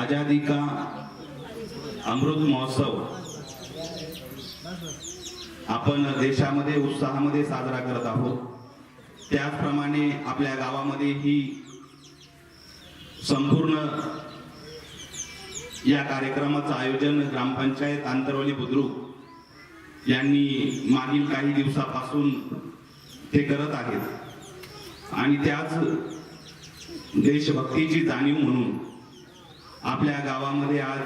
आजादी का अमृत महोत्सव आपण देशामध्ये उत्साहामध्ये साजरा करत आहोत। त्याचप्रमाणे आपल्या गावामध्ये ही संपूर्ण या कार्यक्रमाचं आयोजन ग्रामपंचायत आंतरवली बुद्रुक यांनी मागील काही दिवसापासून ते करत आहेत आणि त्याच देशभक्तीची जाणीव म्हणून आपल्या गावामध्ये आज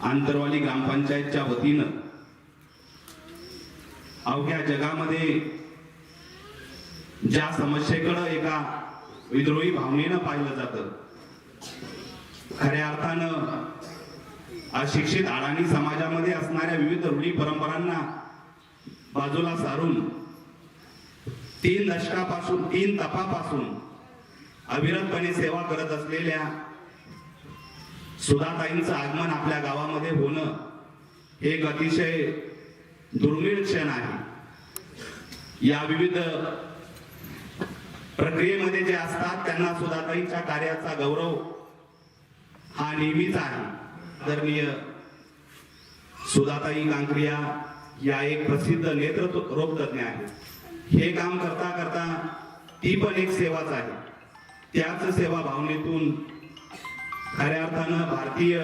आंतरवाली ग्रामपंचायतच्या वतीनं अवघ्या जगामध्ये ज्या समस्येकडे एका विद्रोही भावनेनं पाहिलं जातं, खऱ्या अर्थानं अशिक्षित अडाणी समाजामध्ये असणाऱ्या विविध रूढी परंपरांना बाजूला सारून 3 दशकापासून 3 तपापासून अविरतपणे सेवा करत असलेल्या सुधाताईंचं आगमन आपल्या गावामध्ये होणं हे एक अतिशय दुर्मिळ क्षण आहे। या विविध प्रक्रियेमध्ये जे असतात त्यांना सुधाताईंच्या कार्याचा गौरव हा नेहमीच आहे। आदरणीय सुधाताई कांक्रिया या एक प्रसिद्ध नेत्ररोग तज्ञ आहेत। हे काम करता करता ती पण एक सेवाच आहे। त्याच सेवा भावनेतून खऱ्या अर्थानं भारतीय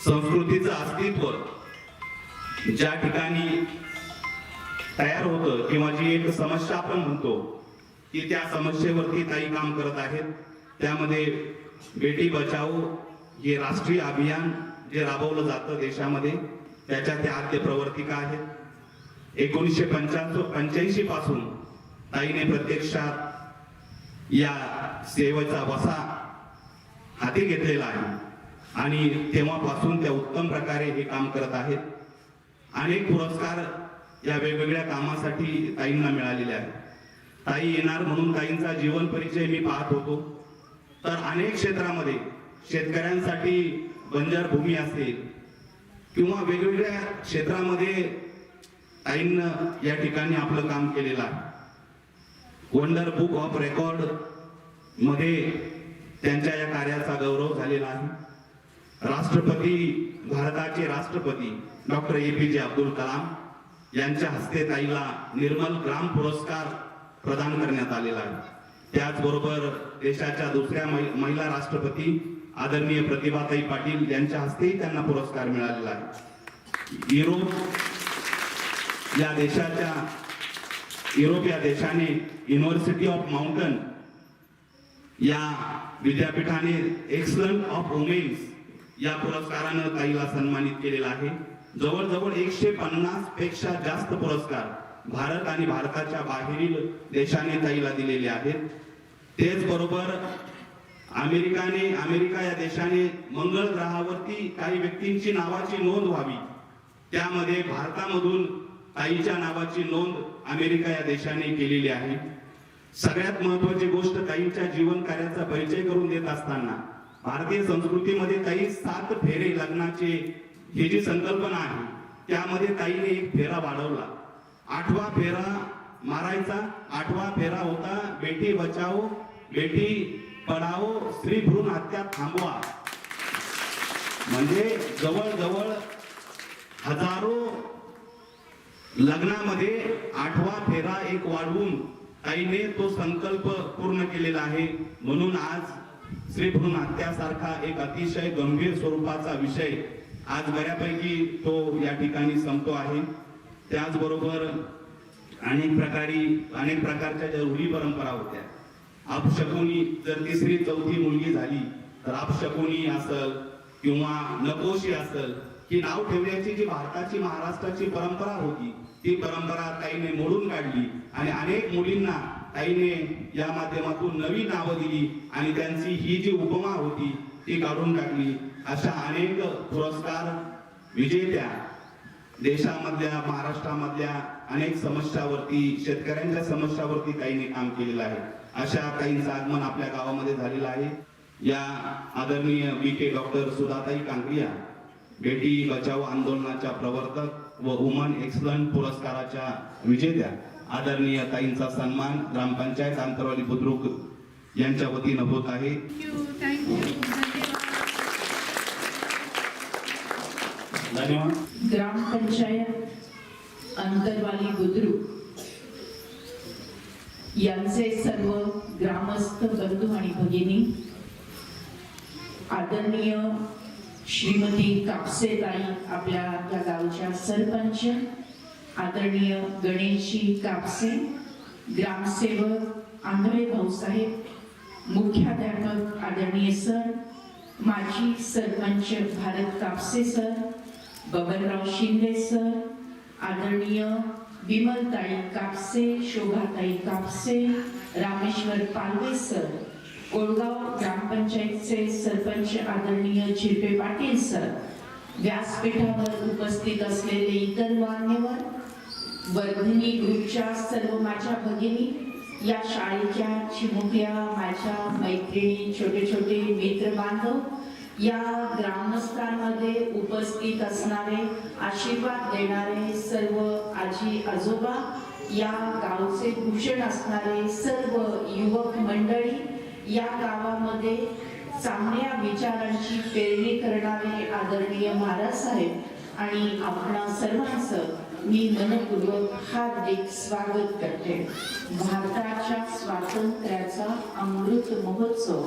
संस्कृतीचं अस्तित्व ज्या ठिकाणी तयार होतं किंवा जी एक समस्या आपण म्हणतो की त्या समस्येवरती ताई काम करत आहेत। त्यामध्ये बेटी बचाओ हे राष्ट्रीय अभियान जे राबवलं जातं देशामध्ये, त्याच्या त्या आद्य प्रवर्तिका आहेत। 1985 पासून ताईने प्रत्यक्षात या सेवेचा वसा हाती घेतलेला आहे आणि तेव्हापासून त्या उत्तम प्रकारे हे काम करत आहेत। अनेक पुरस्कार या वेगवेगळ्या कामासाठी ताईंना मिळालेले आहेत। ताई येणार म्हणून ताईंचा जीवन परिचय मी पाहत होतो तर अनेक क्षेत्रामध्ये शेतकऱ्यांसाठी बंजर भूमी असेल किंवा वेगवेगळ्या क्षेत्रामध्ये ताईंनी या ठिकाणी आपलं काम केलेलं आहे। वंडर बुक ऑफ रेकॉर्ड मध्ये त्यांच्या या कार्याचा गौरव झालेला आहे। भारताचे राष्ट्रपती डॉक्टर APJ अब्दुल कलाम यांच्या हस्ते ताईला निर्मल ग्राम पुरस्कार प्रदान करण्यात आलेला आहे। त्याचबरोबर देशाच्या दुसऱ्या महिला राष्ट्रपती आदरणीय प्रतिभाताई पाटील यांच्या हस्तेही त्यांना पुरस्कार मिळालेला आहे। युरोप या देशाने युनिव्हर्सिटी ऑफ माउंटन या विद्यापीठाने एक्सलंट ऑफ वुमेन्स या पुरस्कारानं ताईला सन्मानित केलेला आहे। जवळजवळ 150 पेक्षा जास्त पुरस्कार भारत आणि भारताच्या बाहेरील देशाने ताईला दिलेले आहेत। तेच बरोबर अमेरिका या देशाने मंगळ ग्रहावरती काही व्यक्तींची नावाची नोंद व्हावी, त्यामध्ये भारतामधून ताईच्या नावाची नोंद अमेरिका या देशाने केलेली आहे। सगळ्यात महत्त्वाची गोष्ट ताईंच्या जीवन कार्याचा परिचय करून देत असताना भारतीय संस्कृतीमध्ये ताई 7 फेरे लग्नाचे ही जी संकल्पना आहे त्यामध्ये ताईने एक फेरा वाढवला। 8वा फेरा मारायचा। 8वा फेरा होता बेटी बचाओ बेटी पढाओ स्त्री भ्रूण हत्या थांबवा। म्हणजे जवळजवळ हजारो लग्नामध्ये 8वा फेरा एक वाढवून ताईने तो संकल्प पूर्ण केलेला आहे। म्हणून आज स्त्री भ्रूण हत्यासारखा एक अतिशय गंभीर स्वरूपाचा विषय आज बऱ्यापैकी तो या ठिकाणी संपतो आहे। त्याचबरोबर अनेक प्रकारच्या ज्या रूढी परंपरा होत्या, अपशकुनी जर 3री 4थी मुलगी झाली तर अपशकुनी असेल किंवा नकोशी असेल की नाव ठेवण्याची जी भारताची महाराष्ट्राची परंपरा होती ती परंपरा ताईने मोडून काढली आणि अनेक मुलींना ताईने या माध्यमातून नवी नावं दिली आणि त्यांची ही जी उपमा होती ती काढून टाकली। अशा अनेक पुरस्कार विजेत्या देशामधल्या महाराष्ट्रामधल्या अनेक समस्यावरती शेतकऱ्यांच्या समस्यावरती ताईने काम केलेलं आहे। अशा ताईंचं आगमन आपल्या गावामध्ये झालेलं आहे। या आदरणीय BK डॉक्टर सुधाताई कांक्रिया बेटी बचाओ आंदोलनाच्या प्रवर्तक व वुमन एक्सलंट पुरस्काराच्या विजेत्या आदरणीय ताईंचा सन्मान ग्रामपंचायत आंतरवाली बुद्रुक यांच्या वतीनं होत आहे। थँक्यू। धन्यवाद. ग्रामपंचायत अंतरवाली बुद्रुक यांचे सर्व ग्रामस्थ बंधू आणि भगिनी, आदरणीय श्रीमती कापसेताई आपल्या या गावच्या सरपंच, आदरणीय गणेशजी कापसे, ग्रामसेवक आंधळे भाऊसाहेब, मुख्याध्यापक आदरणीय सर, माजी सरपंच भारत कापसे सर, बबनराव शिंदे सर, आदरणीय विमलताई कापसे, शोभाताई कापसे, रामेश्वर पालवे सर, कोळगाव ग्रामपंचायतचे सरपंच आदरणीय झिरपे पाटील सर, व्यासपीठावर उपस्थित असलेले इतर मान्यवर, वर्धिनी ग्रुपच्या सर्व माझ्या भगिनी, या शाळेच्या चिमुकल्या माझ्या मैत्रिणी, छोटे छोटे मित्र बांधव, या ग्रामस्थांमध्ये उपस्थित असणारे, आशीर्वाद देणारे सर्व आजी आजोबा, या गावचे भूषण असणारे सर्व युवक मंडळी, या गावामध्ये चांगल्या विचारांची पेरणी करणारे आदरणीय महाराज साहेब आणि आपणा सर्वांचं मी मनपूर्वक हार्दिक स्वागत करते. भारताच्या स्वातंत्र्याचा अमृत महोत्सव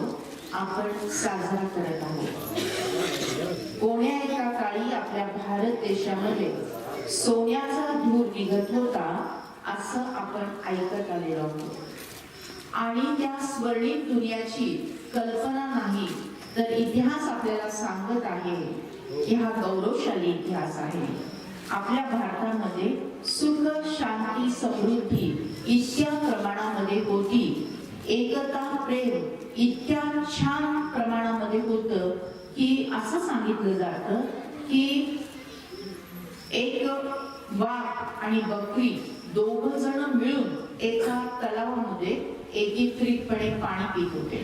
आपण साजरा करत आहोत. कोण्या एका काळी आपल्या भारत देशामध्ये सोन्याचा धूर निघत होता असं आपण ऐकत आलेलो आहोत. आणि त्या स्वर्णिम दुनियाची कल्पना नाही तर इतिहास आपल्याला सांगत आहे की हा गौरवशाली इतिहास आहे. आपल्या भारतामध्ये सुख, शांती, समृद्धी इतक्या प्रमाणामध्ये होती, एकता, प्रेम इतक्या छान प्रमाणामध्ये होतं की असं सांगितलं जातं की एक वाघ आणि बकरी दोघ जण मिळून एका तलावामध्ये एकीकृतपणे पाणी पित होते.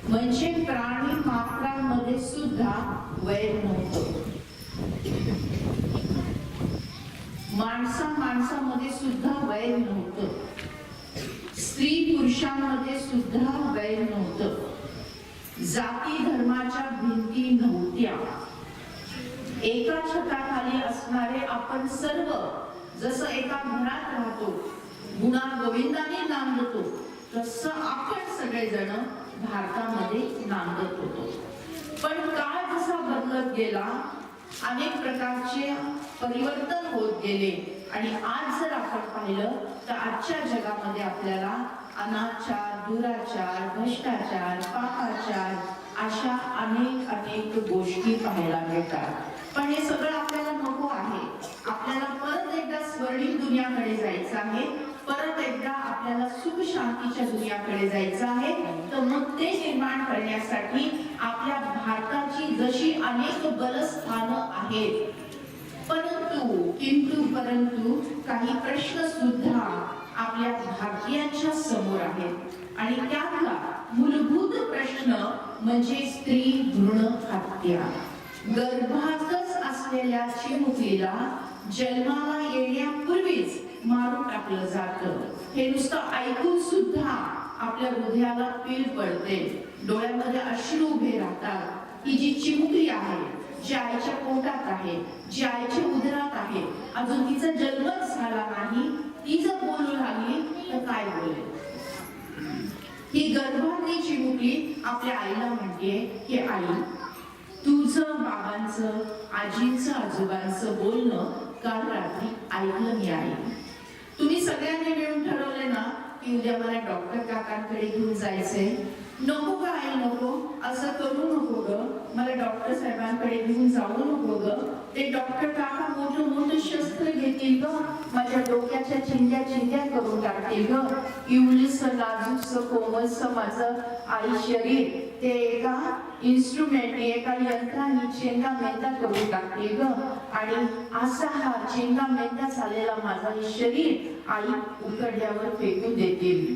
म्हणजे प्राणी मात्रांमध्ये सुद्धा वैर नव्हतं. माणसामध्ये सुद्धा वैर नव्हतं. स्त्री पुरुषांमध्ये सुद्धा वैर नव्हतं. जाती धर्माच्या भिंती नव्हत्या. एका छताखाली असणारे आपण सर्व जसं एका घरात राहतो, गुणा गोविंदाने नांदतो, तसं आपण सगळेजण भारतामध्ये नांदत होतो. पण काळ जसा बदलत गेला, अनेक प्रकारचे परिवर्तन होत गेले आणि आज जर आपण पाहिलं तर आजच्या जगामध्ये आपल्याला अनाचार, दुराचार, भ्रष्टाचार, पापाचार अशा अनेक गोष्टी पाहायला मिळतात. पण हे सगळं आपल्याला नको आहे. आपल्याला परत एकदा स्वर्णिम दुनियाकडे जायचं आहे. परत एकदा आपल्याला सुख शांतीच्या दुनियाकडे जायचं आहे. तर मग ते निर्माण करण्यासाठी आपल्या भारताची जशी अनेक बलस्थानं आहेत, परंतु काही प्रश्न सुद्धा आपल्या भारतीयांच्या समोर आहेत आणि त्यातला मूलभूत प्रश्न म्हणजे स्त्री भ्रूण हत्या. गर्भातच असलेल्या चिमुकलीला जन्माला येण्यापूर्वीच मारून टाकलं जातं. हे नुसतं ऐकून सुद्धा आपल्या हृदयाला पीळ पडते, डोळ्यामध्ये अश्रू उभे राहतात. ही जी चिमुकली आहे, जी आईच्या पोटात आहे, जी आईच्या उदरात आहे, अजून तिचा जन्मच झाला नाही, ती जर बोलू लागली तर काय बोलेल? ही गर्भातली चिमुकली आपल्या आईला म्हणते की आई, तुझं बाबांचं, आजींचं, आजोबांचं बोलणं काल रात्री ऐकलं मी आहे. तुम्ही सगळ्यांनी मिळून ठरवले ना की उद्या मला डॉक्टर काकांकडे घेऊन जायचंय. नको ग आई, नको, असं करू नको ग, मला डॉक्टर साहेबांकडे घेऊन जाऊ नको ग. ते डॉक्टर काका मोठं मोठं शस्त्र घेतील ग, माझ्या डोक्याच्या चिंध्या चिंध्या करून टाकतील ग. इवलीस नाजूकस कोमलस माझं आई शरीर ते एका इन्स्ट्रुमेंटने, एका यंत्राने चेंगा मेंदा करून टाकतील ग. आणि असा हा चेंगा मेंदा झालेला माझा हे शरीर आई उकडल्यावर फेकून देतील.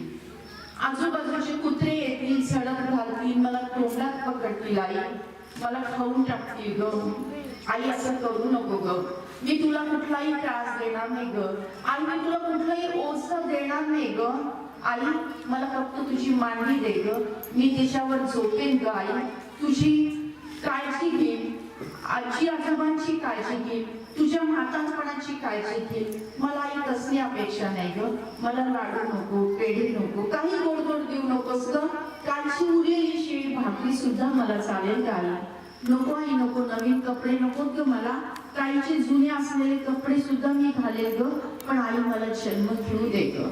आजूबाजूचे कुत्रे येतील, सडक घालतील, मला तोंडात पकडतील आई, मला खाऊन टाकतील ग. आई असं करू नको ग, मी तुला कुठलाही त्रास देणार नाही ग. आई मी तुला कुठलाही ओझं देणार नाही ग. आई मला फक्त तुझी मांडी दे ग, मी तिच्यावर झोपेन ग. आई तुझी काळजी घेईन. आजी आजोबांची काळजी घे, तुझ्या म्हातारपणाची काळजी घे. मला आई कसली अपेक्षा नाही ग. मला लाडू नको, पेढे नको, काही गोड गोड देऊ नकोस ग. कालची उरलेली शिळी भाकरी सुद्धा मला चालेल का आई? नको आई नको, नवीन कपडे नको ग मला. काहीचे जुने असलेले कपडे सुद्धा मी घालेल ग, पण आई मला जन्म घेऊ दे ग.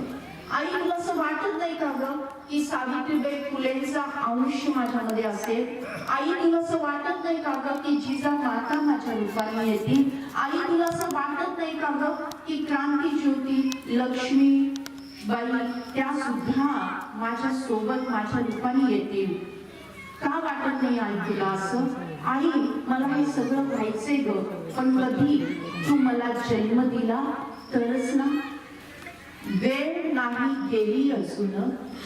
आई तुला असं वाटत नाही का ग की सावित्रीबाई फुलेंचा अंश माझ्यामध्ये असेल? आई तुला असं वाटत नाही का ग की जिजा माता माझ्या रूपाने येतील? आई तुला असं वाटत नाही का ग की क्रांती ज्योती लक्ष्मी बाई त्या सुद्धा माझ्या सोबत माझ्या रूपाने येतील? का वाटत नाही आई तुला असं? आई मला हे सगळं व्हायचंय ग, पण कधी तू मला जन्म दिला तरच ना. वेळ नाही गेली अजून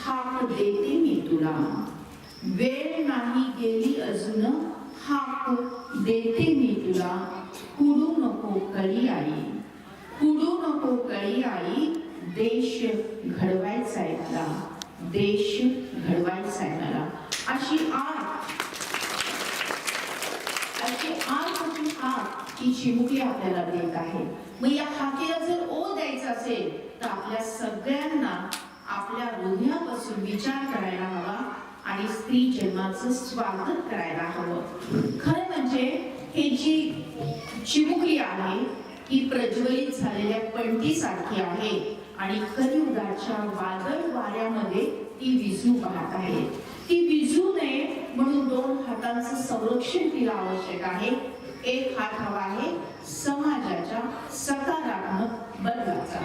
हाक देते मी तुला. वेळ नाही गेली अजून हाक देते मी तुला. कुडू नको कळी आई, कुडू नको कळी आई. देश घडवायचा आहे मला, देश घडवायचा आहे मला. अशी ही चिमुकली आपल्याला देत आहे. मग या हाकेला जर ओ द्यायचा असेल तर आपल्या सगळ्यांना आपल्या हृदयापासून विचार करायला हवा आणि स्त्री जन्माचं स्वागत करायला हवं. खरं म्हणजे हे जी चिमुकली आहे ही प्रज्वलित झालेल्या पणतीसारखी आहे आणि कलियुगाच्या वादळ वाऱ्यामध्ये ती विझू पाहत आहे. ती विझू नये म्हणून 2 हातांचं संरक्षण तिला आवश्यक आहे. एक हात हवा आहे समाजाच्या सकारात्मक बदलाचा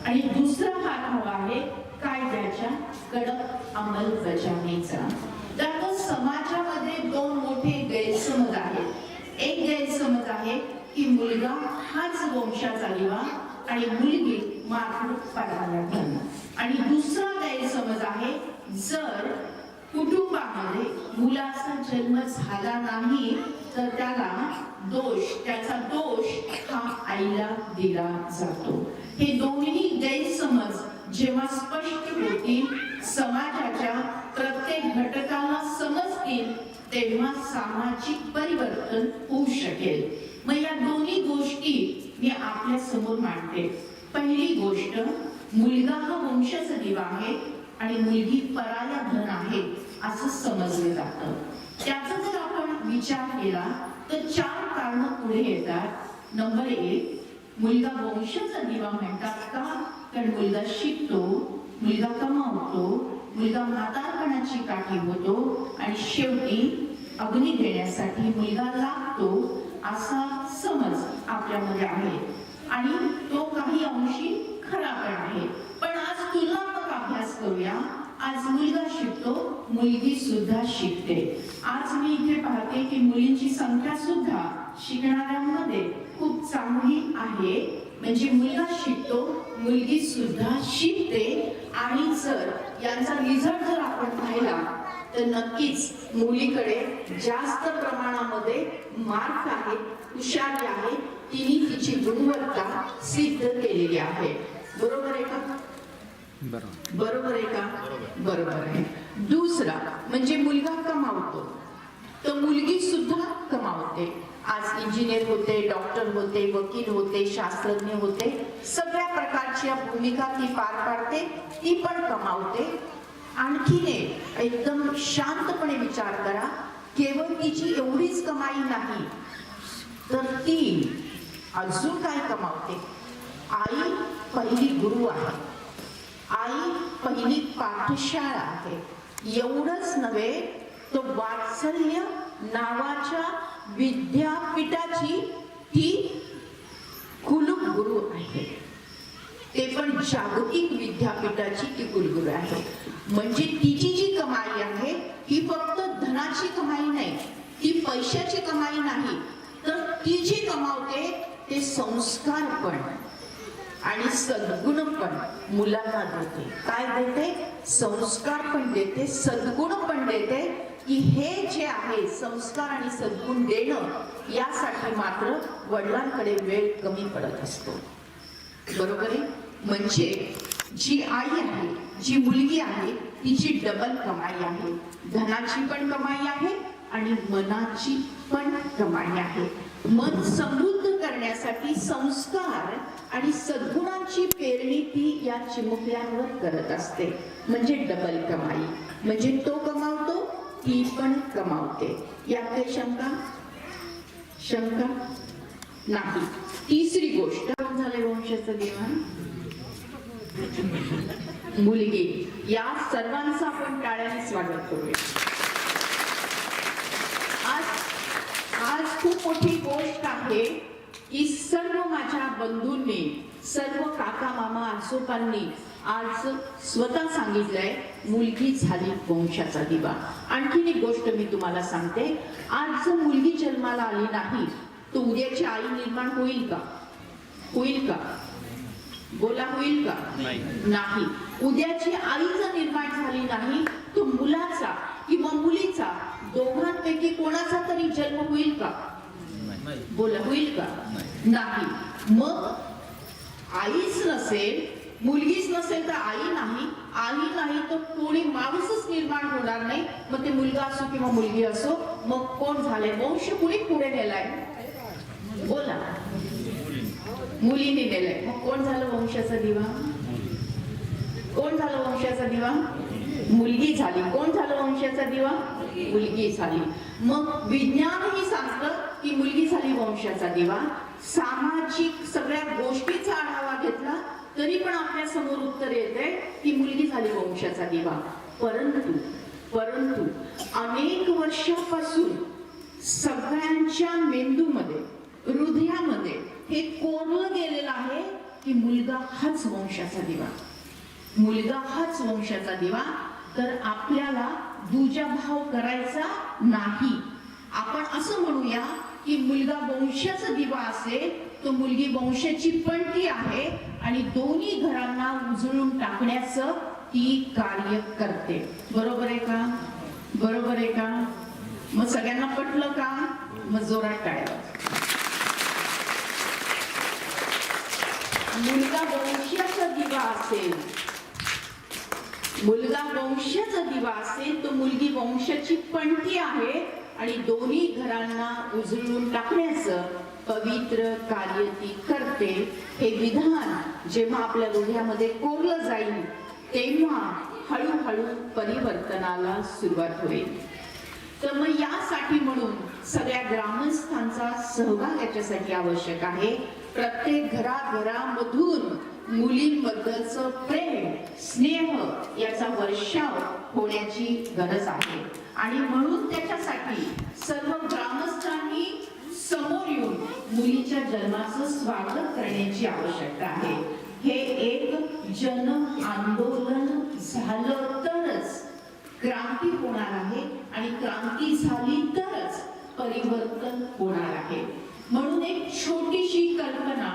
आणि दुसरा हात हवा आहे कायद्याच्या कडक अंमलबजावणीचा. तर समाजामध्ये 2 मोठे गैरसमज आहेत. एक गैरसमज आहे की मुलगा हाच वंशाचा दिवा आणि मुलगी मात्र पराया धन. आणि दुसरा गैरसमज आहे जर कुटुंबामध्ये मुलाचा जन्म झाला नाही तर त्याचा दोष हा आईला दिला जातो. हे दोन्ही गैरसमज जेव्हा स्पष्ट होतील, समाजाच्या प्रत्येक घटकाला समजतील, तेव्हा सामाजिक परिवर्तन होऊ शकेल. मग या दोन्ही गोष्टी मी आपल्या समोर मांडते. पहिली गोष्ट, मुलगा हा वंशाचा दिवा आहे आणि मुलगी पराया धन आहे असं समजलं जातं. त्याचा जर आपण विचार केला तर 4 कारणं पुढे येतात. नंबर 1, मुलगा वंशाचा दिवा म्हणतात का? कारण मुलगा शिकतो, मुलगा कमावतो, मुलगा म्हातारपणाची काठी होतो आणि शेवटी अग्नी देण्यासाठी मुलगा लागतो असा समज आपल्यामध्ये आहे आणि तो काही अंशी खरा पण आहे. पण आज तुलनात्मक अभ्यास करूया. आज मुलगा शिकतो, मुलगी सुद्धा शिकते. आज मी इथे पाहते की मुलींची संख्या सुद्धा शिकणाऱ्यांमध्ये खूप चांगली आहे. म्हणजे मुलगा शिकतो, मुलगी सुद्धा शिकते. आणि जर यांचा रिझल्ट जर आपण पाहिला तर नक्कीच मुलीकडे जास्त प्रमाणामध्ये मार्क आहे, हुशारी आहे, तिने तिची गुणवत्ता सिद्ध केलेली आहे. बरोबर आहे का? बरोबर आहे का? बरोबर आहे. दुसरा म्हणजे मुलगा कमावतो तर मुलगी सुद्धा कमावते. आज इंजिनियर होते, डॉक्टर होते, वकील होते, शास्त्रज्ञ होते, सगळ्या प्रकारच्या भूमिका ती पार पाडते, ती पण कमावते. आणखीन एकदम शांतपणे विचार करा, केवळ तिची एवढीच कमाई नाही तर ती अजून काय कमावते. आई पहिली गुरु आहे, आई पहिली पाठशाळा आहे. एवढंच नव्हे तो वात्सल्य नावाच्या विद्यापीठाची ती कुलगुरू आहे. ते पण जागतिक विद्यापीठाची ती कुलगुरू आहे. म्हणजे तिची जी कमाई आहे ही फक्त धनाची कमाई नाही, ती पैशाची कमाई नाही, तर ती जी कमावते ते संस्कार पण आणि सद्गुण पण मुलांना देते. काय देते? संस्कार पण देते, सद्गुण पण देते. की हे जे आहे संस्कार आणि सद्गुण देणं, यासाठी मात्र वडिलांकडे वेळ कमी पडत असतो. बरोबर आहे? म्हणजे जी आई आहे, जी मुलगी आहे, तिची डबल कमाई आहे. धनाची पण कमाई आहे आणि मनाची पण कमाई आहे. मन समृद्ध करण्यासाठी संस्कार आणि सद्गुणांची पेरणी ती या चिमुकल्यांवर करत असते. म्हणजे डबल कमाई. म्हणजे तो कमावतो, ती पण कमावते. यात काही शंका नाही. तिसरी गोष्ट झाले वंशाचं दिवाण, मुलगी. या सर्वांचं आपण टाळ्याने स्वागत करूया. आज खूप मोठी गोष्ट आहे की सर्व माझ्या बंधूंनी, सर्व काका मामा आजोबांनी आज स्वतः सांगितलंय मुलगी झाली वंशाचा दिवा. आणखीन एक गोष्ट मी तुम्हाला सांगते. आज जर मुलगी जन्माला आली नाही तर उद्याची आई निर्माण होईल का? होईल का? बोला, होईल का? नाही. उद्याची आई जर निर्माण झाली नाही तर मुलाचा किंवा मुलीचा दोघांपैकी कोणाचा तरी जन्म होईल का? बोला, होईल का? नाही. मग आईच नसेल, मुलगीच नसेल तर आई नाही तर कोणी माणूसच निर्माण होणार नाही. मग ते मुलगा असो किंवा मुलगी असो, मग कोण झालंय वंश कुणी पुढे नेलाय? बोला, मुलीने नेलाय. मग कोण झालं वंशाचा दिवा? कोण झालं वंशाचा दिवा? मुलगी झाली. कोण झालं वंशाचा दिवा? मुलगी झाली. मग विज्ञानही सांगतं की मुलगी झाली वंशाचा दिवा. सामाजिक सगळ्या गोष्टीचा आढावा घेतला तरी पण आपल्या समोर उत्तर येते की मुलगी झाली वंशाचा दिवा. परंतु अनेक वर्षापासून सगळ्यांच्या मेंदूमध्ये, हृदयामध्ये हे कोरलं गेलेलं आहे की मुलगा हाच वंशाचा दिवा. मुलगा हाच वंशाचा दिवा. तर आपल्याला दुजाभाव करायचा नाही. आपण असं म्हणूया की मुलगा वंशाचा दिवा असेल तो मुलगी वंशाची पणती आहे आणि दोन्ही घरांना उजळून टाकण्याचं ती कार्य करते. बरोबर आहे का? बरोबर आहे का? मग सगळ्यांना पटलं का? मग जोरात टाळ्या. मुलगा वंशाचा दिवा असेल, मुलगा वंशाचा दिवा असेल तो मुलगी वंशाची पणती आहे आणि दोन्ही घरांना उजळून टाकण्याचं पवित्र कार्य ती करते. हे विधान जेव्हा आपल्या हृदयामध्ये कोरलं जाईल तेव्हा हळूहळू परिवर्तनाला सुरुवात होईल. तर मग यासाठी म्हणून सगळ्या ग्रामस्थांचा सहभाग याच्यासाठी आवश्यक आहे. प्रत्येक घराघरामधून मुलींबद्दलचं प्रेम, स्नेह याचा वर्षाव होण्याची गरज आहे. आणि म्हणून त्याच्यासाठी सर्व ग्रामस्थांनी समोर येऊन मुलीच्या जन्माचं स्वागत करण्याची आवश्यकता आहे. हे एक जन आंदोलन झालं तरच क्रांती होणार आहे आणि क्रांती झाली तरच परिवर्तन होणार आहे. म्हणून एक छोटीशी कल्पना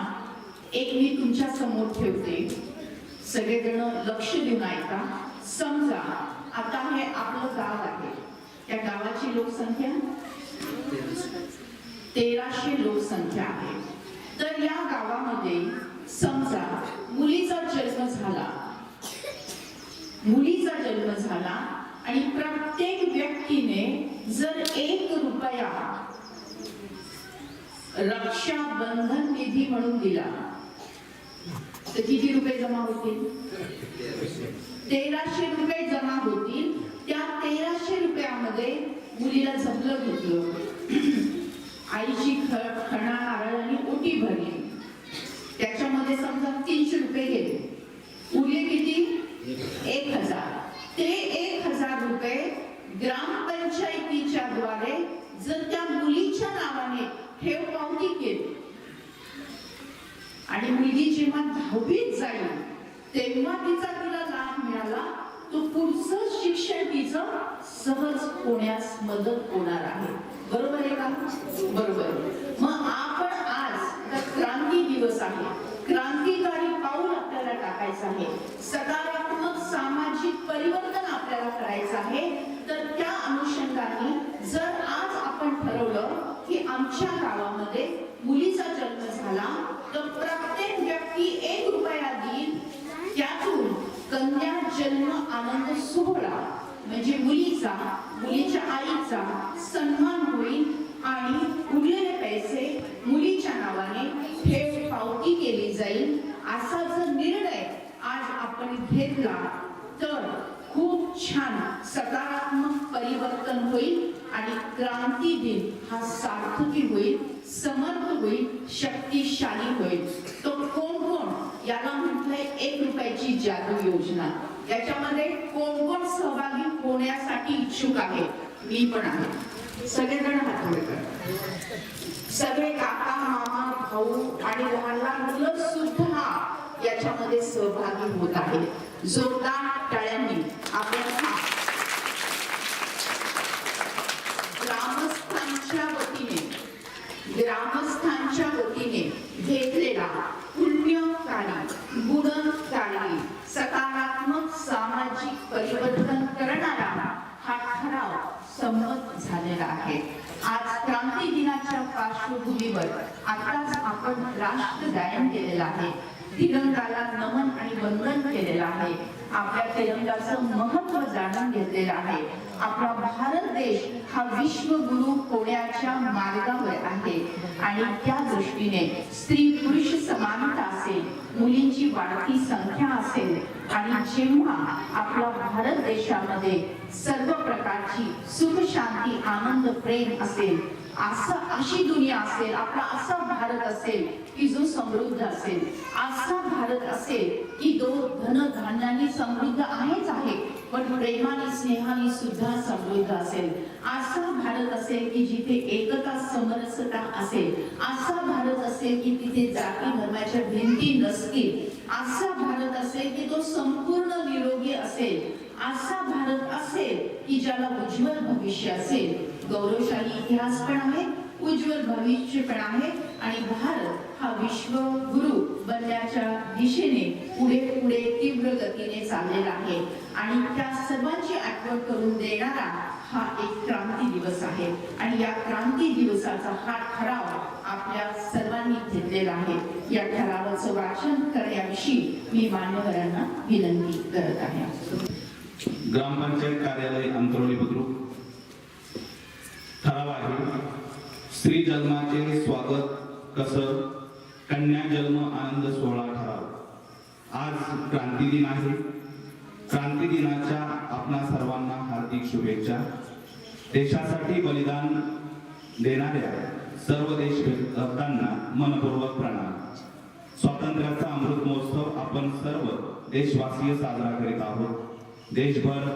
एक मी तुमच्या समोर ठेवते. सगळेजण लक्ष देऊन ऐका. समजा आता हे आपलं गाव आहे. त्या गावाची लोकसंख्या 1300 लोकसंख्या आहे. तर या गावामध्ये समजा मुलीचा जन्म झाला आणि प्रत्येक व्यक्तीने जर 1 रुपया रक्षाबंधन निधी म्हणून दिला तर किती रुपये जमा होतील? 1300 रुपये जमा होतील. त्या 1300 रुपयामध्ये मुलीला झपलं घेतलं, आईची खणा नारळ आणि ओटी भरली. त्याच्यामध्ये समजा 300 रुपये गेले. उरले किती? 1000. ते 1000 रुपये ग्रामपंचायतीच्या द्वारे जर त्या मुलीच्या नावाने ठेव पावती केली आणि मुलगी जेव्हा 10वीत जाईल तेव्हा तिला लाभ मिळाला, तो पुढचं शिक्षण तिचं सहज होण्यास मदत होणार आहे. बरोबर आहे का? बरोबर. मग आपण आज क्रांती दिवस आहे, क्रांतिकारी पाऊल आपल्याला टाकायचं आहे, सकारात्मक सामाजिक परिवर्तन आपल्याला करायचं आहे. तर त्या अनुषंगाने जर आज आपण ठरवलं की आमच्या गावामध्ये मुलीचा जन्म झाला तर प्रत्येक व्यक्ती 1 रुपया देईल, त्यातून कन्या जन्म आनंद सोहळा म्हणजे मुलीचा, मुलीच्या आईचा सन्मान होईल आणि उरलेले पैसे मुलीच्या नावाने थेट पावती केली जाईल असा जर निर्णय आज आपण घेतला तर खूप छान सकारात्मक परिवर्तन होईल आणि क्रांती दिन हा सार्थकी होईल, समर्थ होईल, शक्तिशाली होईल. तो कोण कोण याला म्हटलंय 1 रुपयाची जादू योजना. याच्यामध्ये कोण कोण सहभागी होण्यासाठी इच्छुक आहे? मी पण आहे. सगळेजण हात वर करा. सगळे काका, मामा, भाऊ आणि लहान लहान मुलं सुद्धा याच्यामध्ये सहभागी होत आहेत. जोरदार टाळ्यांनी आपल्याला ग्रामस्थांच्या वतीने घेतलेला पुण्यकारी, गुणकारी, सकारात्मक सामाजिक परिवर्तन करणारा हा ठराव संमत झालेला आहे. आज क्रांती दिनाच्या पार्श्वभूमीवर आताच आपण राष्ट्रगायन केलेलं आहे, तिरंगाला नमन आणि वंदन केलेलं आहे, आपल्या तिरंगाचं महत्त्व जाणून घेतलेलं आहे. आपला भारत देश हा विश्वगुरु होण्याच्या मार्गावर आहे आणि त्या दृष्टीने स्त्री पुरुष समानता असेल, मुलींची वाढती संख्या असेल आणि जेव्हा आपला भारत देशामध्ये सर्व प्रकारची सुख शांती आनंद प्रेम असेल, अशी दुनिया असेल, आपला असा भारत असेल की जो समृद्ध असेल, असा भारत असेल की जो धनधान्याने समृद्ध आहेच आहे पण प्रेमाने स्नेहाने सुद्धा समृद्ध असेल, असा भारत असेल की जिथे एकता समरसता असेल, असा भारत असेल की तिथे जाती धर्माच्या भिंती नसतील, असा भारत असेल की तो संपूर्ण निरोगी असेल, असा भारत असेल की ज्याला उज्ज्वल भविष्य असेल, गौरवशाली इतिहास पण आहे, उज्ज्वल भविष्य पण आहे आणि भारत हा विश्वगुरु बनण्याच्या दिशेने पुढे पुढे तीव्र गतीने चाललेला आहे आणि त्या सर्वांची आठवण करून देणारा हा एक क्रांती दिवस आहे आणि या क्रांती दिवसाचा हा ठराव आपल्या सर्वांनी घेतलेला आहे. या ठरावाचं वाचन करण्याविषयी मी मान्यवरांना विनंती करत आहे. ग्रामपंचायत कार्यालय अंतरोली बुद्रुक ठराव आहे. स्त्री जन्माचे स्वागत कसं, कन्या जन्म आनंद सोहळा ठराव. आज क्रांती दिन आहे. क्रांती दिनाच्या आपणा सर्वांना हार्दिक शुभेच्छा. देशासाठी बलिदान देणाऱ्या सर्व देशभक्तांना मनपूर्वक प्रणाम. स्वातंत्र्याचा अमृत महोत्सव आपण सर्व देशवासीय साजरा करीत आहोत. देशभर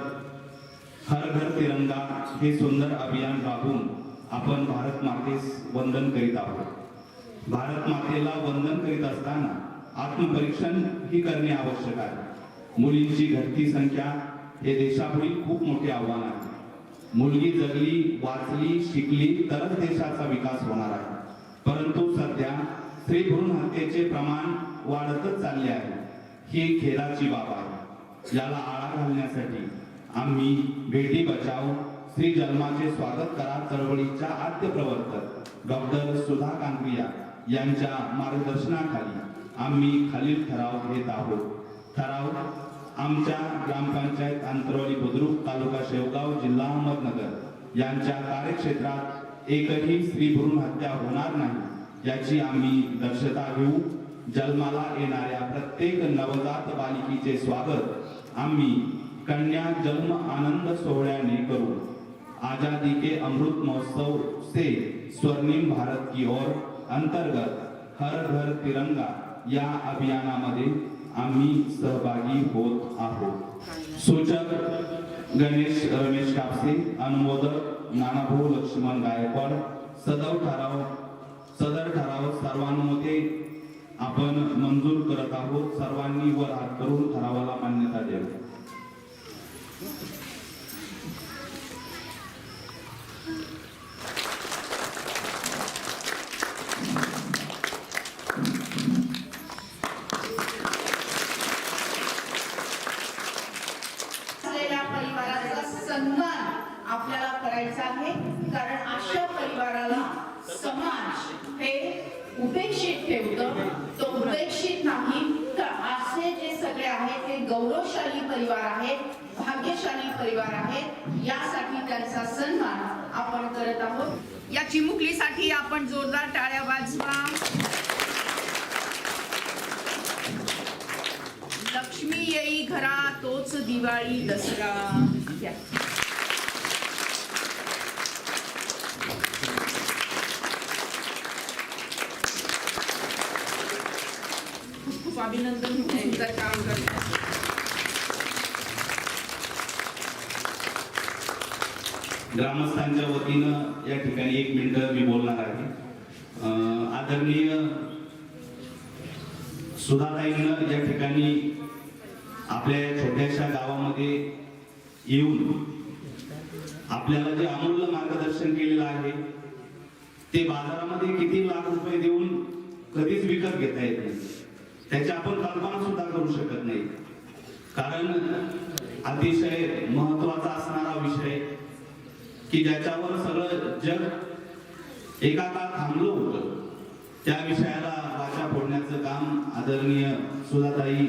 हर घर तिरंगा हे सुंदर अभियान राबवून आपण भारत मातेस वंदन करीत आहोत. भारत मातेला वंदन करीत असताना आत्मपरीक्षण ही करणे आवश्यक आहे. मुलींची घटती संख्या हे देशापुढील खूप मोठे आव्हान आहे. मुलगी जगली, वाचली, शिकली तरच देशाचा विकास होणार आहे. परंतु सध्या स्त्री भ्रूण हत्येचे प्रमाण वाढतच चालले आहे. ही खेदाची बाब आहे. याला आळा घालण्यासाठी आम्ही बेटी बचाव स्त्री जन्माचे स्वागत करा चळवळीच्या आद्य प्रवर्तक डॉक्टर सुधा कांक्रिया यांच्या मार्गदर्शनाखाली आम्ही खालील ठराव घेत आहोत. ठराव आमच्या ग्रामपंचायत अंतरोली बुद्रुक, तालुका शेवगाव, जिल्हा अहमदनगर यांच्या कार्यक्षेत्रात एकही स्त्री भ्रूण हत्या होणार नाही याची आम्ही दक्षता घेऊ. जन्माला येणाऱ्या प्रत्येक नवजात बालिकेचे स्वागत आम्ही कन्या जन्म आनंद सोहळ्याने करू. आजादी के अमृत महोत्सव से स्वर्णिम भारत की ओर अंतर्गत हर घर तिरंगा या अभियानामध्ये आम्ही सहभागी होत आहोत. सूचक गणेश रमेश कापसे, अनुमोदक नानाभाऊ लक्ष्मण गायकवाड. सदर ठराव सर्वानुमते आपण मंजूर करत आहोत. सर्वांनी वर हात करून ठरावाला मान्यता द्यावी. परिवाराचा सन्मान आपल्याला करायचा आहे कारण अशा परिवाराला समाज हे उपेक्षित ठेवतं. तो उपेक्षित नाही तर असे जे सगळे आहेत ते गौरवशाली परिवार आहेत, भाग्य भाग्यशाली परिवार आहेत यासाठी त्यांचा सन्मान आपण करत आहोत। या चिमुकलीसाठी आपण जोरदार टाळ्या वाजवा। लक्ष्मी येई घरा तोच दिवाळी दसरा। या. खूप खूप अभिनंदन, खूप सुंदर काम करतात। ग्रामस्थांच्या वतीनं या ठिकाणी 1 मिनिट मी बोलणार आहे। आदरणीय सुधाताईंना या ठिकाणी आपल्या छोट्याशा गावामध्ये येऊन आपल्याला जे अमूल्य मार्गदर्शन केलेलं आहे ते बाजारामध्ये किती लाख रुपये देऊन कधीच विकत घेता येत नाही, त्याची आपण कल्पना सुद्धा करू शकत नाही। कारण अतिशय महत्वाचा असणारा विषय की ज्याच्यावर सगळं जग एका काळ थांबलं होतं, त्या विषयाला वाचा फोडण्याचं काम आदरणीय सुधाताई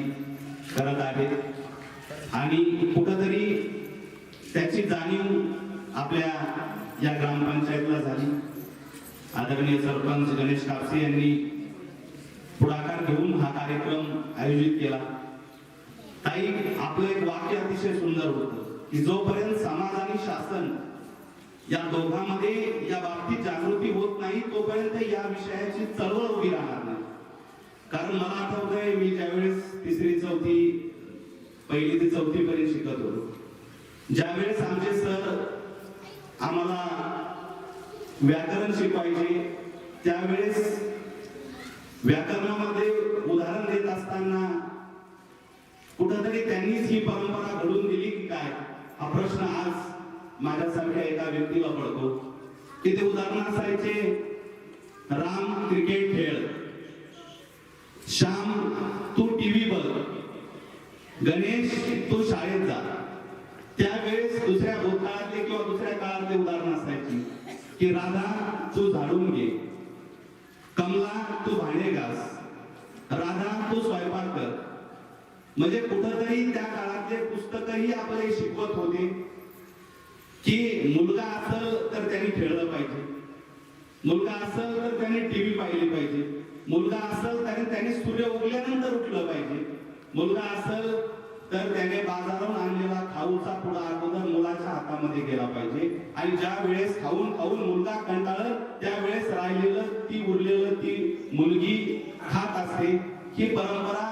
करत आहेत आणि कुठंतरी त्याची जाणीव आपल्या या ग्रामपंचायतला झाली। आदरणीय सरपंच गणेश कापसे यांनी पुढाकार घेऊन हा कार्यक्रम आयोजित केला। ताई, आपलं एक वाक्य अतिशय सुंदर होतं की जोपर्यंत समाज आणि शासन या दोघांमध्ये या बाबतीत जागृती होत नाही तोपर्यंत या विषयाची चळवळ उभी राहणार नाही। कारण मला आठवतंय मी ज्यावेळेस 3री 4थी 1ली ते 4थी पर्यंत शिकत होतो, ज्यावेळेस आमचे सर आम्हाला व्याकरण शिकवायचे त्यावेळेस व्याकरणामध्ये उदाहरण देत असताना कुठंतरी त्यांनीच ही परंपरा घडून दिली की काय, हा प्रश्न आज माझ्यासारख्या एका व्यक्तीला पडतो की ते उदाहरण असायचे, राम क्रिकेट खेळ, श्याम तू टीव्ही बघ, गणेश तू शाळेत जा। त्यावेळेस दुसऱ्या भूतकाळातले किंवा दुसऱ्या काळातले उदाहरण असायची की राधा तू झाडून घे, कमला तू भांडे घास, राधा तू स्वयंपाक कर। म्हणजे कुठंतरी त्या काळातले पुस्तकही आपल्याला शिकवत होते की मुलगा असेल तर त्याने खेळलं पाहिजे, मुलगा असेल तर त्याने टीव्ही पाहिली पाहिजे, मुलगा असेल तर त्याने सूर्य उगल्यानंतर उठलं पाहिजे, मुलगा असेल तर त्याने बाजारातून आणलेला खाऊचा पुडा अगोदर मुलाच्या हातामध्ये गेला पाहिजे आणि ज्या वेळेस खाऊन खाऊन मुलगा कंटाळल त्यावेळेस राहिलेलं ती उरलेलं ती मुलगी खात असते। ही परंपरा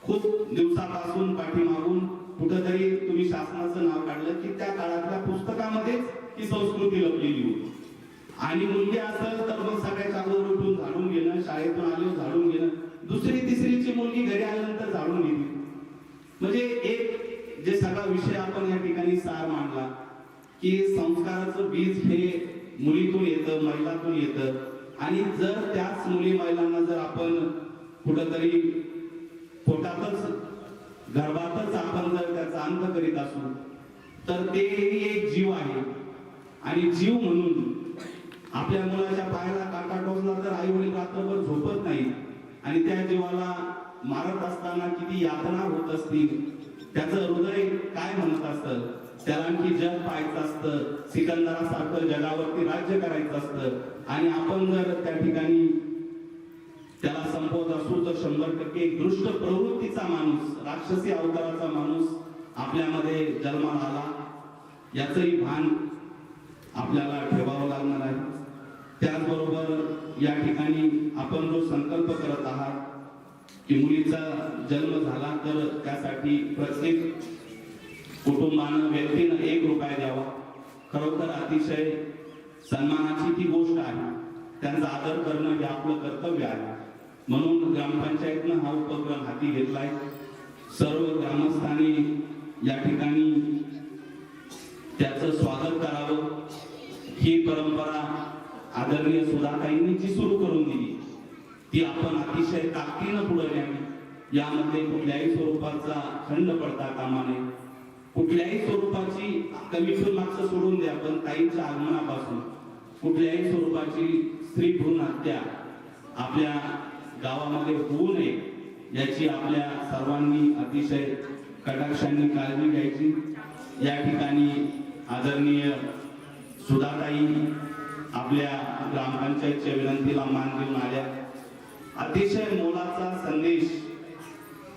खूप दिवसापासून पाठीमागून कुठंतरी तुम्ही शासनाचं नाव काढलं की त्या काळातल्या पुस्तकामध्येच ही संस्कृती लपलेली होती। आणि मुलगी असेल तर मग सगळ्याच्या अगोदर उठून झाडून घेणं, शाळेतून आलो झाडून घेणं, 2री 3रीची मुलगी घरी आल्यानंतर झाडून घेतली। म्हणजे एक जे सगळा विषय आपण या ठिकाणी सार मांडला की संस्काराचं बीज हे मुलीतून येतं, महिलातून येतं आणि जर त्याच मुली महिलांना जर आपण कुठंतरी पोटातच गर्भातच आपण जर त्याचा अंत करीत असू तर ते एक जीव आहे आणि जीव म्हणून आपल्या मुलाच्या पायाला काटा टोचला तर आई वडील रात्रभर झोपत नाही आणि त्या जीवाला मारत असताना किती यातना होत असतील, त्याचं हृदय काय म्हणत असतं, त्याला आणखी जग पाहायचं असतं, सिकंदरासारखं जगावरती राज्य करायचं असतं आणि आपण जर त्या ठिकाणी त्याला संपवत असू तर 100% एक दुष्ट प्रवृत्तीचा माणूस, राक्षसी अवताराचा माणूस आपल्यामध्ये जन्माला आला, याचंही भान आपल्याला ठेवावं लागणार आहे। त्याचबरोबर या ठिकाणी आपण जो संकल्प करत आहात की मुलीचा जन्म झाला तर त्यासाठी प्रत्येक कुटुंबानं व्यक्तीनं 1 रुपया द्यावा, खरोखर अतिशय सन्मानाची ती गोष्ट आहे। त्यांचा आदर करणं हे आपलं कर्तव्य आहे। म्हणून ग्रामपंचायतनं हा उपक्रम हाती घेतलाय। सर्व ग्रामस्थांनी या ठिकाणी त्याचं स्वागत करावं। ही परंपरा आदरणीय सुधाताईंनी जी सुरू करून दिली ती आपण अतिशय ताकदीनं पुढे न्यावी। यामध्ये कुठल्याही स्वरूपाचा खंड पडता कामा नये, कुठल्याही स्वरूपाची कमिशन मागचं सोडून द्या, पण ताईंच्या आगमनापासून कुठल्याही स्वरूपाची स्त्री भ्रूण हत्या आपल्या गावामध्ये होऊ नये याची आपल्या सर्वांनी अतिशय कटाक्षांनी काळजी घ्यायची. या ठिकाणी आदरणीय सुधाताई आपल्या ग्रामपंचायतच्या विनंतीला मान देऊन आल्या. अतिशय मोलाचा संदेश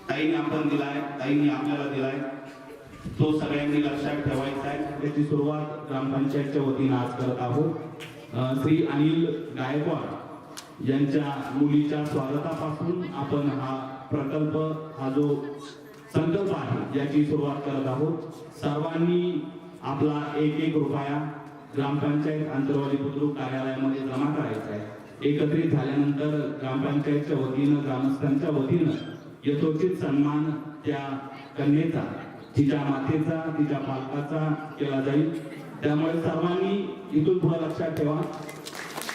ताईने आपण दिलाय, ताईने आपल्याला दिलाय, तो सगळ्यांनी लक्षात ठेवायचा आहे. त्याची सुरुवात ग्रामपंचायतच्या वतीने आज करत आहोत. श्री अनिल गायकवाड यांच्या मुलीच्या स्वागतापासून आपण हा प्रकल्प, हा जो संकल्प आहे याची सुरुवात करत आहोत. सर्वांनी आपला एक रुपया ग्रामपंचायत आंतरवाली बुद्रुक कार्यालयामध्ये जमा करायचा आहे. एकत्रित झाल्यानंतर ग्रामपंचायतच्या वतीनं, ग्रामस्थांच्या वतीनं यथोचित सन्मान त्या कन्येचा, तिच्या मातेचा, तिच्या पालकाचा केला जाईल. त्यामुळे सर्वांनी इथून पुढे लक्षात ठेवा,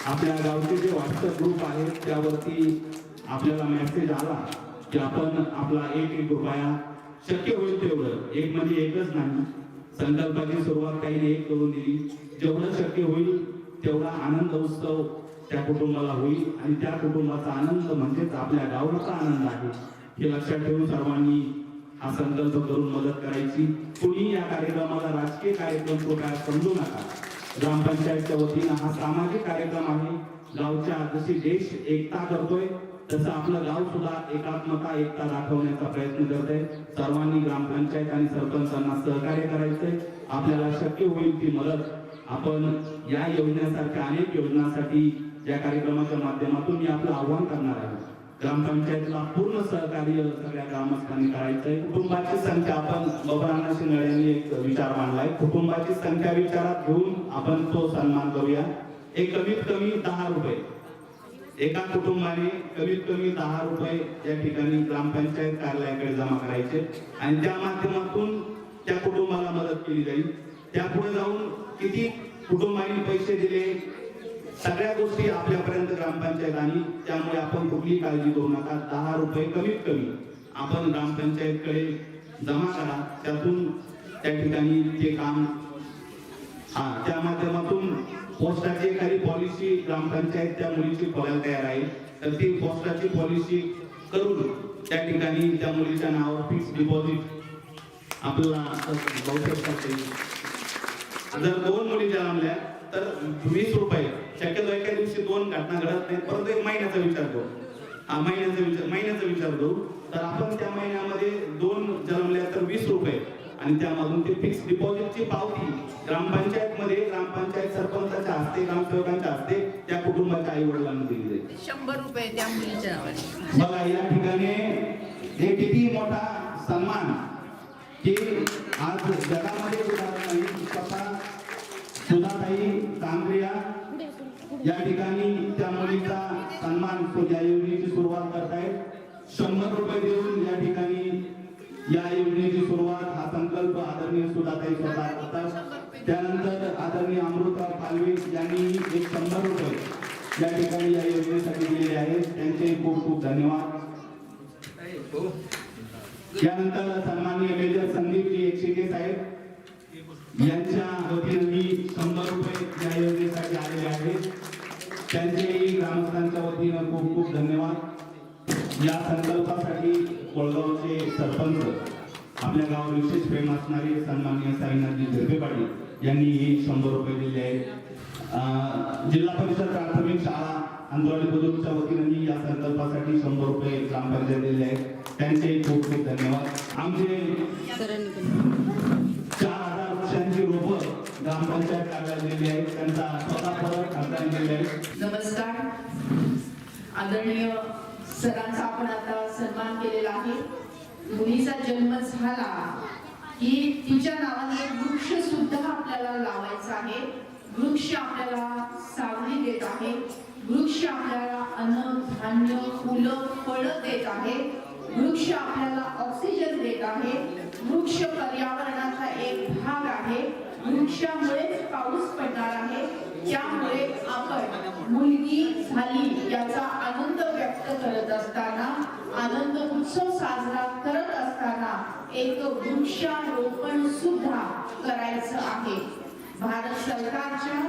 आपल्या गावचे जे व्हॉट्सअप ग्रुप आहेत त्यावरती आपल्याला मेसेज आला की आपण आपला एक रुपया शक्य होईल तेवढं, एक म्हणजे एकच नाही, संकल्पाची सुरुवात काही एक करून दिली, जेवढं शक्य होईल तेवढा आनंद उत्सव त्या कुटुंबाला होईल आणि त्या कुटुंबाचा आनंद म्हणजेच आपल्या गावाचा आनंद आहे हे लक्षात ठेवून सर्वांनी हा संकल्प करून मदत करायची. कुणी या कार्यक्रमाला राजकीय कार्यक्रम तो काय समजू नका. ग्रामपंचायतच्या वतीनं हा सामाजिक कार्यक्रम आहे. गावच्या जशी देश एकता करतोय तसं आपलं गाव सुद्धा एकात्मता, एकता दाखवण्याचा प्रयत्न करत आहे. सर्वांनी ग्रामपंचायत आणि सरपंचांना सहकार्य करायचंय. आपल्याला शक्य होईल ती मदत आपण या योजनेसारख्या अनेक योजनांसाठी या कार्यक्रमाच्या माध्यमातून मी आपलं आव्हान करणार आहे. ग्रामपंचायतला पूर्ण सहकार्य सगळ्या ग्रामस्थांनी करायचंय. कुटुंबाची संख्या, आपण बबराना शिंदे यांनी एक विचार मांडलाय, कुटुंबाची संख्या विचारात घेऊन आपण तो सन्मान करूया. एक कमीत कमी 10 रुपये एका कुटुंबाने कमीत कमी 10 रुपये या ठिकाणी ग्रामपंचायत कार्यालयाकडे जमा करायचे आणि त्या माध्यमातून त्या कुटुंबाला मदत केली जाईल. त्यापुढे जाऊन किती कुटुंबांनी पैसे दिले, सगळ्या गोष्टी आपल्यापर्यंत ग्रामपंचायत आणि त्यामुळे आपण कुठली काळजी करू नका. 10 रुपये कमीत कमी आपण ग्रामपंचायतकडे जमा करा. त्यातून त्या ठिकाणी ते काम, त्या माध्यमातून पोस्टाची एखादी पॉलिसी ग्रामपंचायत त्या मुलीची खोलायला तयार आहे तर ती पोस्टाची पॉलिसी करून त्या ठिकाणी त्या मुलीच्या नावावर फिक्स डिपॉझिट आपल्याला बहुतेक करता येईल. जर 2 मुली जन्मल्या तर 20 रुपये, शक्यतो एका दिवशी 2 घटना घडत नाही, परंतु एक महिन्याचा विचार करू, महिन्याचा विचार करू तर आपण त्या महिन्यामध्ये 2 जन्मल्या तर 20 रुपये आणि त्यामधून ते फिक्स डिपॉझिटची पावती ग्रामपंचायत मध्ये, ग्रामपंचायत सरपंचाच्या हस्ते, ग्रामसेवकांच्या हस्ते त्या कुटुंबाच्या आई वडिलांना दिली जाईल. 100 रुपये त्या मुलीच्या नावाने. बघा या ठिकाणी हे किती मोठा सन्मान की आज जगामध्ये उदाहरण नाही. स्वतः सुधाताई कांगरिया या ठिकाणी त्या मुलीचा सन्मान या योजनेची सुरुवात करतायत. 100 रुपये देऊन या ठिकाणी या योजनेची सुरुवात, हा संकल्प आदरणीय सुधाताई स्वतः करतात. त्यानंतर आदरणीय अमृता पालवे यांनी एक 100 रुपये या ठिकाणी या योजनेसाठी दिलेले आहेत. त्यांचे खूप खूप धन्यवाद. यानंतर सन्माननीय मेजर संदीपजी एकशिंगे साहेब यांच्या वतीने 100 रुपये या योजनेसाठी आलेले आहेत. त्यांचेही ग्रामस्थांच्या वतीनं खूप खूप धन्यवाद. या संकल्पासाठी कोळगावचे सरपंच, आपल्या गावावर विशेष प्रेम असणारे सन्माननीय साईनाथजी झिरपे पाटील यांनी 100 रुपये दिले आहेत. जिल्हा परिषद प्राथमिक शाळा आंतरवाली बुद्रुकच्या वतीने या संकल्पासाठी 100 रुपये ग्रामपंचायत दिले आहेत. त्यांचे खूप खूप धन्यवाद. आमचे 4000 वृक्षांची रोपं ग्रामपंचायत कार्यालयात दिली आहेत. त्यांचा स्वतः फरक खात्याने दिले आहेत. नमस्कार. आदरणीय सरांचा आपण आता सन्मान केलेला आहे. मुलीचा जन्म झाला की तिच्या नावाने एक वृक्ष सुद्धा आपल्याला लावायचा आहे. वृक्ष आपल्याला सावली देत आहे, वृक्ष आपल्याला अन्न, धान्य, फुलं, फळं देत आहे, वृक्ष आपल्याला ऑक्सिजन देत आहे, वृक्ष पर्यावरणाचा एक भाग आहे. वृक्षामुळेच पाऊस पडणार आहे. त्यामुळे आपण मुलगी झाली याचा आनंद व्यक्त करत असताना, आनंद उत्सव साजरा करत असताना एक वृक्षारोपण सुद्धा करायचं आहे. भारत सरकारच्या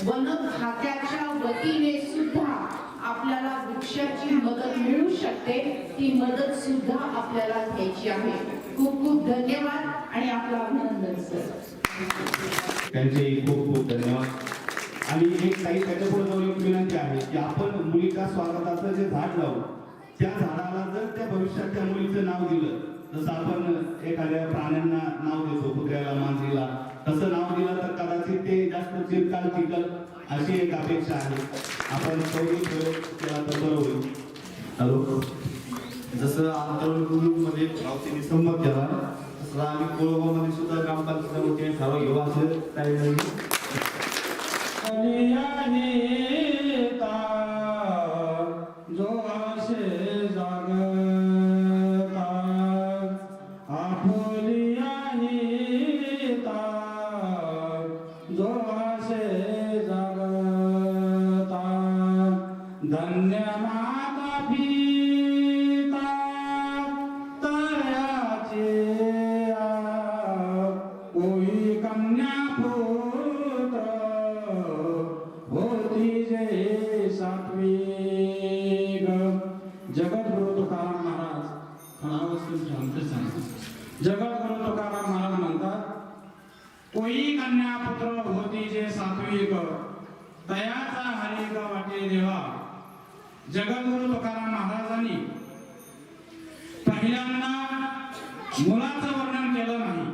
वन खात्याच्या वतीने सुद्धा आपल्याला वृक्षाची मदत मिळू शकते. ती मदत सुद्धा आपल्याला घ्यायची आहे. खूप खूप धन्यवाद आणि आपलं अभिनंदन सर. त्यांचे खूप खूप धन्यवाद. आणि एक काही त्याच्या पुढे जाऊन एक विनंती आहे की आपण मुलीच्या स्वागताचं जे झाड लावू त्या झाडाला जर त्या भविष्यात त्या मुलीचं नाव दिलं, जसं आपण एखाद्या प्राण्यांना नाव देतो, कुत्र्याला मांजरीला, तसं नाव दिलं तर कदाचित ते जास्त चिरकाल टिकल अशी एक अपेक्षा आहे. आपण चौघी प्रयोग केला तर बरं होईल. हॅलो, जसं आंतरमध्ये रावतीने संमत केला तसं आम्ही कोळगावमध्ये सुद्धा ग्रामपंचायतीमध्ये ठराव घेऊ असं काही नाही. जो आशे जागता आपुलिया हिता जो आशे जागता धन्य माता पिता तयाचे कोई कन्या पुत्र होती जे सात्विक. जगद्गुरु तुकाराम महाराज जगद्गुरु तुकाराम महाराज म्हणतात, कोई कन्या पुत्र होती जे सात्विक तयाचा हरिक वाटे देवा. जगद्गुरु तुकाराम महाराजांनी पहिल्यांदा मुलाचं वर्णन केलं नाही.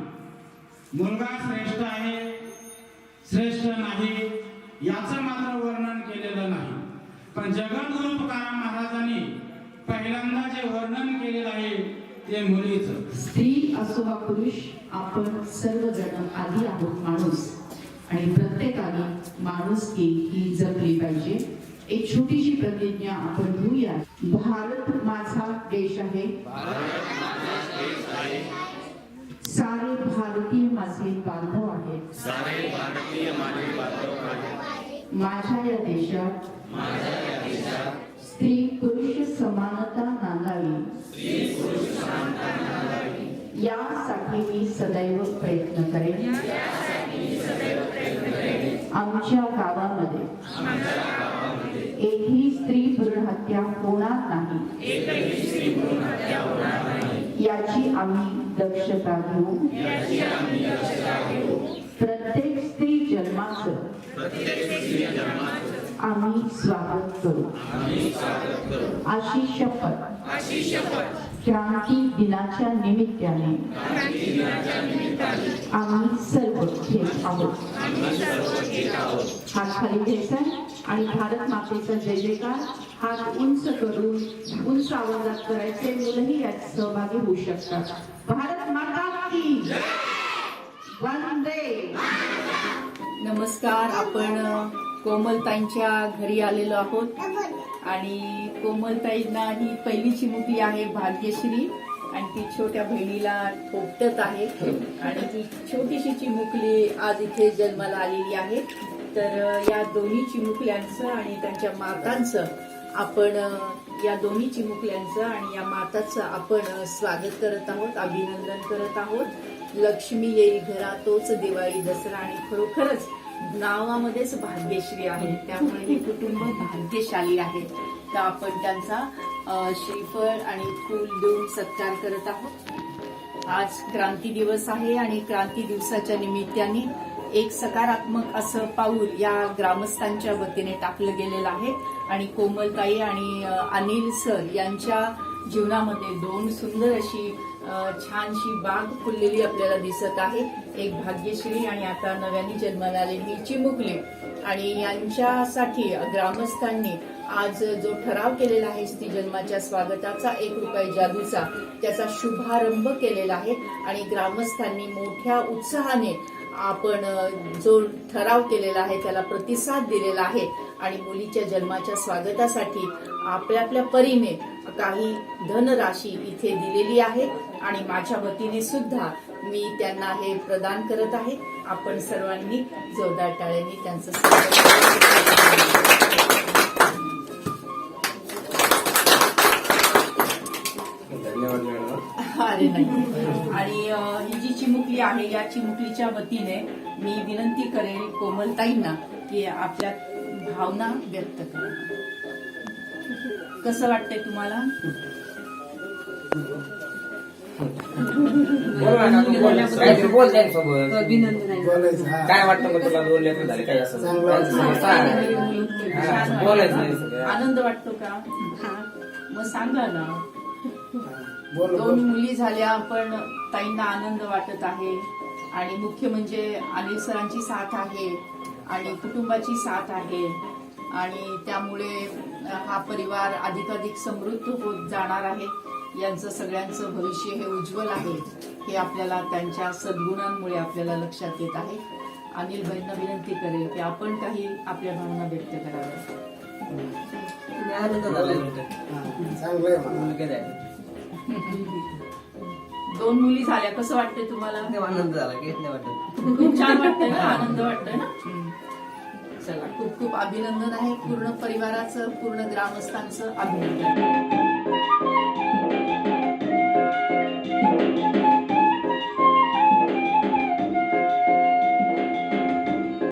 मुलगा श्रेष्ठ आहे श्रेष्ठ नाही याचं मात्र वर्णन केलेलं नाही. पण जगद्गुरु तुकाराम महाराजांनी पहिल्यांदा जे वर्णन केलेलं आहे ते मुलीचं. स्त्री असो वा पुरुष, आपण सर्वजण आधी आहोत माणूस आणि प्रत्येकाने माणुसकी ही जपली पाहिजे. एक छोटीशी प्रतिज्ञा आपण घेऊया. भारत माझा देश आहे, सारे भारतीय माझे बांधव आहेत. माझ्या या देशात स्त्री पुरुष समानता नांदावी यासाठी मी सदैव प्रयत्न करेन. आमच्या गावामध्ये एकही स्त्री भ्रूण हत्या होणार नाही याची आम्ही दक्षता घेऊ. प्रत्येक स्त्री जन्माचं आम्ही स्वागत करू. अशी शपथ क्रांती दिनाच्या निमित्ताने आम्ही सर्व घेत आहोत. हात खाली घ्यायचा आणि भारत मातेचा जय जयकार हात उंच करून उंच आवाजात करायचे. मुलंही यात सहभागी होऊ शकतात. भारत माता की वंदे. नमस्कार. आपण कोमलताईंच्या घरी आलेलो आहोत आणि कोमलताईंना ही पहिली चिमुकली आहे भाग्यश्री आणि ती छोट्या बहिणीला थोपटत आहे आणि ती छोटीशी चिमुकली आज इथे जन्माला आलेली आहे. तर या दोन्ही चिमुकल्यांचं आणि त्यांच्या मातांचं आपण या दोन्ही चिमुकल्यांचं आणि या माताचं आपण स्वागत करत आहोत, अभिनंदन करत आहोत. लक्ष्मी येई घरा तोच दिवाळी दसरा आणि खरोखरच नावामध्येच भाग्यश्री आहे, त्यामुळे हे कुटुंब भाग्यशाली आहे. तर आपण त्यांचा श्रीफळ आणि फूल देऊन सत्कार करत आहोत. आज क्रांती दिवस आहे आणि क्रांती दिवसाच्या निमित्ताने एक सकारात्मक असं पाऊल या ग्रामस्थांच्या वतीने टाकलं गेलेलं आहे आणि कोमलताई आणि अनिल सर यांच्या जीवनामध्ये दोन सुंदर अशी छानशी बाग फुललेली आपल्याला दिसत आहे. एक भाग्यश्री आणि आता नव्याने जन्माला आलेली चिमुकली. आणि यांच्यासाठी ग्रामस्थांनी आज जो ठराव केलेला आहे स्त्री जन्माच्या स्वागताचा 1 रुपये जादूचा, त्याचा शुभारंभ केलेला आहे आणि ग्रामस्थांनी मोठ्या उत्साहाने आपण जो ठराव केलेला आहे त्याला प्रतिसाद दिलेला आहे आणि मुलीच्या जन्माच्या स्वागतासाठी आपल्या आपल्या परीने काही धनराशी इथे दिलेली आहे आणि माझ्या वतीने सुद्धा मी त्यांना हे प्रदान करत आहे. आपण सर्वांनी जोरदार टाळ्यांनी त्यांचं स्वागत अरे नाही. आणि ही जी चिमुकली आहे या चिमुकलीच्या वतीने मी विनंती करेल कोमलताईंना की आपल्या भावना व्यक्त करा. कसं वाटतंय तुम्हाला? काहीतरी बोल त्यांच्यासोबत. अभिनंदन आहे. काय वाटतं मग तुला बोलले तर झाले काय असं बोलायचं नाही सगळं. आनंद वाटतो का? मग सांगा ना. 2 मुली झाल्या पण ताईंना आनंद वाटत आहे आणि मुख्य म्हणजे अनिल सरांची साथ आहे आणि कुटुंबाची साथ आहे आणि त्यामुळे हा परिवार अधिकाधिक समृद्ध होत जाणार आहे. यांचं सगळ्यांचं भविष्य हे उज्ज्वल आहे हे आपल्याला त्यांच्या सद्गुणांमुळे आपल्याला लक्षात येत आहे. अनिल भाईंना विनंती करेल की आपण काही आपल्या भावना व्यक्त कराव्या. आनंद झाला मुलगी आहे. 2 मुली झाल्या कसं वाटतंय तुम्हाला? आनंद झाला काहीच नाही वाटत. खूप छान वाटतंय ना? आनंद वाटतोय ना? चला खूप खूप अभिनंदन आहे. पूर्ण परिवाराचं, पूर्ण ग्रामस्थांचं अभिनंदन.